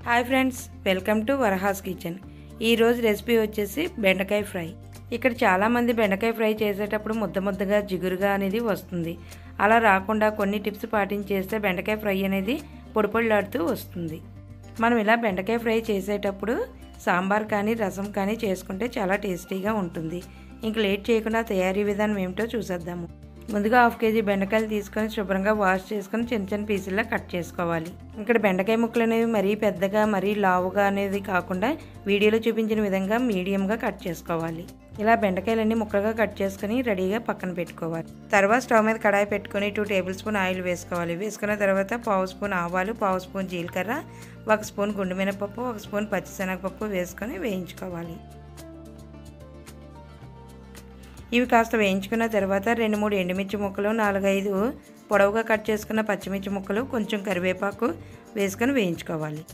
Hi friends, welcome to Varahas kitchen. ఈరోజు recipe వచ్చేసి బెండకాయ ఫ్రై. ఇక్కడ చాలామంది బెండకాయ ఫ్రై చేసేటప్పుడు ముద్దగా జిగురుగా అనేది వస్తుంది. అలా రాకుండా కొన్ని టిప్స్ పాటించేస్తే బెండకాయ ఫ్రై అనేది పొడిలాడుతూ వస్తుంది. మనం ఇలా బెండకాయ ఫ్రై చేసేటప్పుడు సాంబార్ కానీ రసం కానీ చేసుకుంటే చాలా టేస్టీగా ఉంటుంది. ఇంక లేట్ చేయకుండా తయారీ విధానం ఏమిటో చూసేద్దాము. ముందుగా 1/2 kg బెండకాయలు తీసుకొని శుభ్రంగా వాష్ చేసుకొని చిన్న పీసుల్లో కట్ చేసుకోవాలి. ఇక్కడ బెండకాయ ముక్కలు అనేవి మరీ పెద్దగా మరీ లావుగా అనేది కాకుండా వీడియోలో చూపించిన విధంగా మీడియంగా కట్ చేసుకోవాలి. ఇలా బెండకాయలన్నీ ముక్కలుగా కట్ చేసుకొని రెడీగా పక్కన పెట్టుకోవాలి. తర్వాత స్టవ్ మీద కడాయి పెట్టుకొని 2 టేబుల్ స్పూన్ ఆయిల్ వేసుకోవాలి. వేసుకున్న తర్వాత 1/2 స్పూన్ ఆవాలు, 1/2 స్పూన్ జీలకర్ర, 1 స్పూన్ గుండు మినపప్పు, 1 స్పూన్ పచ్చిశనగపప్పు వేసుకొని వేయించుకోవాలి. ఇవి కాస్త వేయించుకున్న తర్వాత 2-3 ఎండుమిర్చి ముక్కలు, 4-5 పొడవుగా కట్ చేసుకున్న పచ్చిమిర్చి ముక్కలు, కొంచెం కరివేపాకు వేసుకొని వేయించుకోవాలి.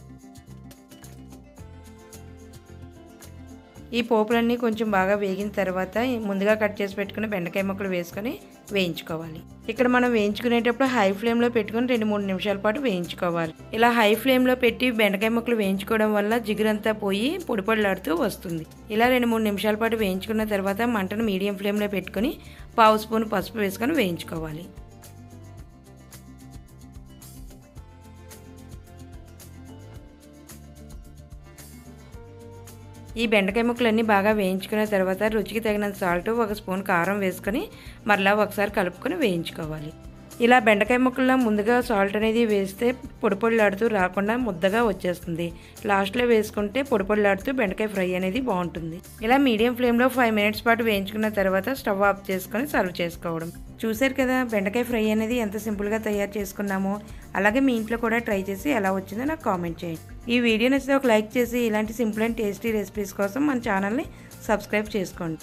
ఈ పోపులన్నీ కొంచెం బాగా వేగిన తర్వాత ముందుగా కట్ చేసి పెట్టుకున్న బెండకాయ ముక్కలు వేసుకొని వేయించుకోవాలి. ఇక్కడ మనం వేయించుకునేటప్పుడు హై ఫ్లేమ్లో పెట్టుకొని 2-3 నిమిషాల పాటు వేయించుకోవాలి. ఇలా హై ఫ్లేమ్లో పెట్టి బెండకాయ ముక్కలు వేయించుకోవడం వల్ల జిగురంతా పోయి పొడిలాడుతూ వస్తుంది. ఇలా 2-3 నిమిషాల పాటు వేయించుకున్న తర్వాత మంటను మీడియం ఫ్లేమ్లో పెట్టుకొని 1/2 స్పూన్ పసుపు వేసుకొని వేయించుకోవాలి. ఈ బెండకాయ ముక్కలన్నీ బాగా వేయించుకున్న తర్వాత రుచికి తగినంత సాల్ట్, 1 స్పూన్ కారం వేసుకొని మరలా ఒకసారి కలుపుకొని వేయించుకోవాలి. ఇలా బెండకాయ ముక్కల్లో ముందుగా సాల్ట్ అనేది వేస్తే పొడిలాడుతూ రాకుండా ముద్దగా వచ్చేస్తుంది. లాస్ట్లో వేసుకుంటే పొడిలాడుతూ బెండకాయ ఫ్రై అనేది బాగుంటుంది. ఇలా మీడియం ఫ్లేమ్లో 5 మినిట్స్ పాటు వేయించుకున్న తర్వాత స్టవ్ ఆఫ్ చేసుకొని సర్వ్ చేసుకోవడం. చూశారు కదా, బెండకాయ ఫ్రై అనేది ఎంత సింపుల్గా తయారు చేసుకున్నామో. అలాగే మీ ఇంట్లో కూడా ట్రై చేసి ఎలా వచ్చిందో నాకు కామెంట్ చేయండి. ఈ వీడియో నచ్చితే ఒక లైక్ చేసి ఇలాంటి సింపుల్ అండ్ టేస్టీ రెసిపీస్ కోసం మన ఛానల్ని సబ్స్క్రైబ్ చేసుకోండి.